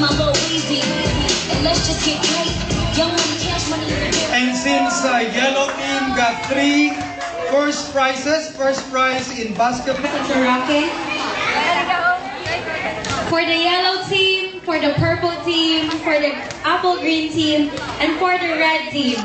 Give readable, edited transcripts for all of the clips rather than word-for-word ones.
my little Weezy. And let's just get right. Young money, cash money in the mirror. And since yellow team got 3 first prizes, first prize in basketball. Mr. Rocky. For the yellow team, for the purple team, for the apple green team, and for the red team.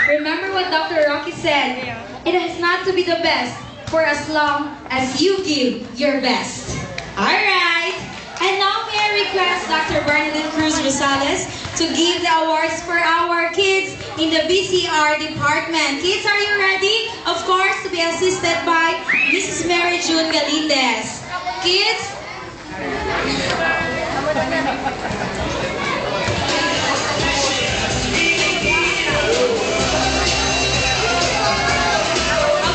Remember what Dr. Rocky said, it has not to be the best for as long as you give your best. Alright, and now may I request Dr. Bernadette Cruz Rosales to give the awards for our kids in the BCR department. Kids, are you ready? Of course, to be assisted by Mrs. Mary June Galindez. Kids,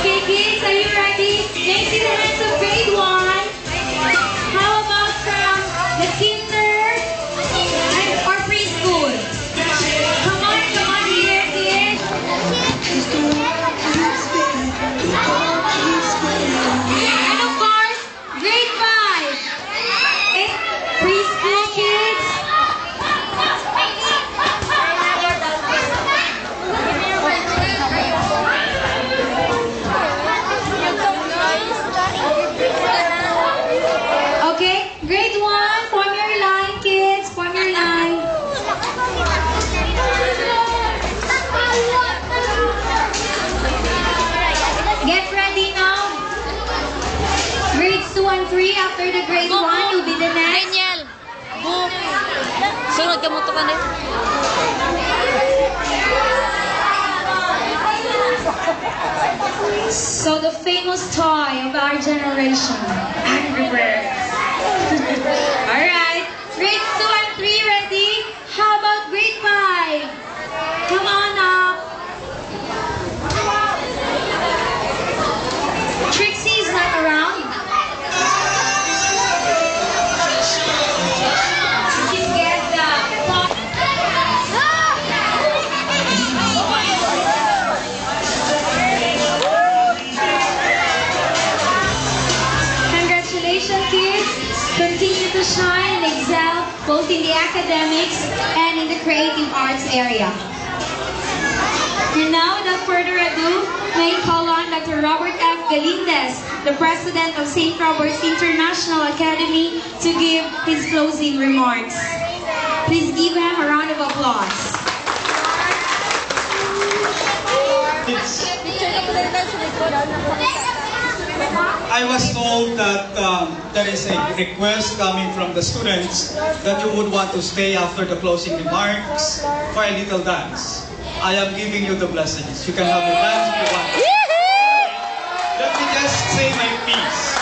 okay, kids, are you ready? May I see the hands of grade 1? How about from the kinder or preschool? Come on here, kids. And of course, grade 5. Preschool kids. Okay, grade 1, form your line, kids. Form your line. Get ready now. Grades 2 and 3 after the grade 1 will be the next. Daniel! Boom! Sunod ka mo to ka na. So the famous toy of our generation, Angry Birds. Alright, grades 2 and 3 ready? How about grade 5? Come on up. Trixie is not around. She's get the top. Congratulations, kids. Continue to shine and excel both in the academics and in the creative arts area. And now, without further ado, may I call on Dr. Robert F. Galindez, the President of St. Robert's International Academy, to give his closing remarks. Please give him a round of applause. I was told that there is a request coming from the students that you would want to stay after the closing remarks for a little dance. I am giving you the blessings. You can have your dance if you want. Let me just say my piece.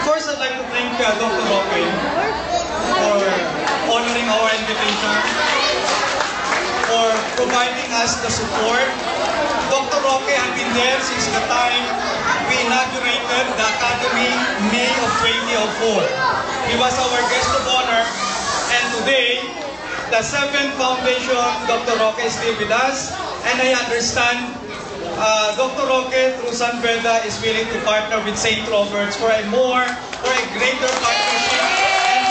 First, I'd like to thank Dr. Roque for honoring our invitation, for providing us the support. Dr. Roque had been there since the time we inaugurated the Academy, May of 2004. He was our guest of honor, and today, the 7th Foundation, Dr. Roque is still with us, and I understand Dr. Roque through San Beda is willing to partner with St. Robert's for a greater partnership and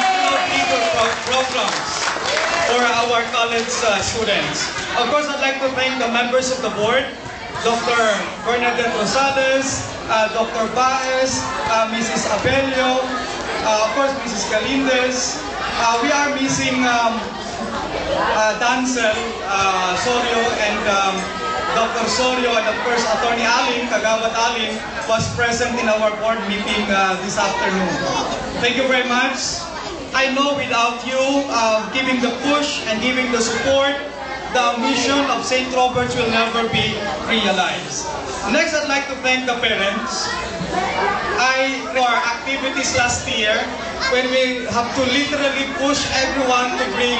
bigger programs for our college students. Of course, I'd like to thank the members of the board, Dr. Bernadette Rosales, Dr. Baez, Mrs. Abelio, of course, Mrs. Galindez. We are missing Dancel, Sorio, and Dr. Sorio, and of course, Attorney Alin, Kagawad Alin, was present in our board meeting this afternoon. Thank you very much. I know without you giving the push and giving the support, the mission of St. Robert's will never be realized. Next, I'd like to thank the parents. For our activities last year, when we have to literally push everyone to bring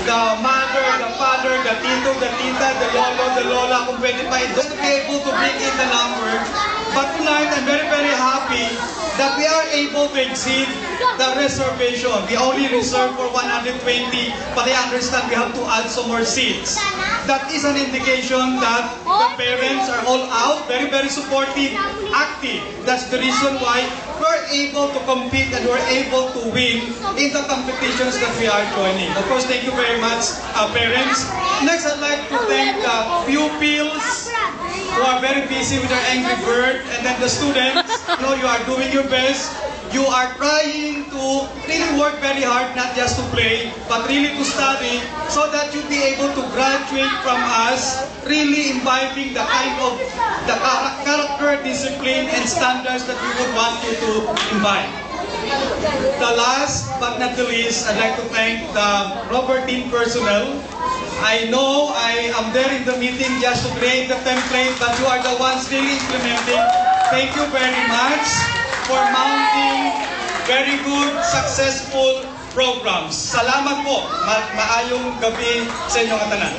the mother, the father, the tito, the tita, the lola, kung pwede pa, don't be able to bring in the number. But tonight, I'm very, very happy that we are able to exceed the reservation. We only reserved for 120, but I understand we have to add some more seats. That is an indication that the parents are all out, very, very supportive, active. That's the reason why are able to compete and you are able to win in the competitions that we are joining. Of course, thank you very much, parents. Next, I'd like to thank pupils who are very busy with their Angry Bird, and then the students, you are doing your best. You are trying to really work very hard, not just to play, but really to study, so that you'll be able to graduate from us, really imbibing the kind of the character, discipline, and standards that we would want you to imbibe. The last but not the least, I'd like to thank the Robertine personnel. I know I am there in the meeting just to create the template, but you are the ones really implementing. Thank you very much for mounting very good, successful programs. Salamat po. Maayong gabi sa inyong katanan.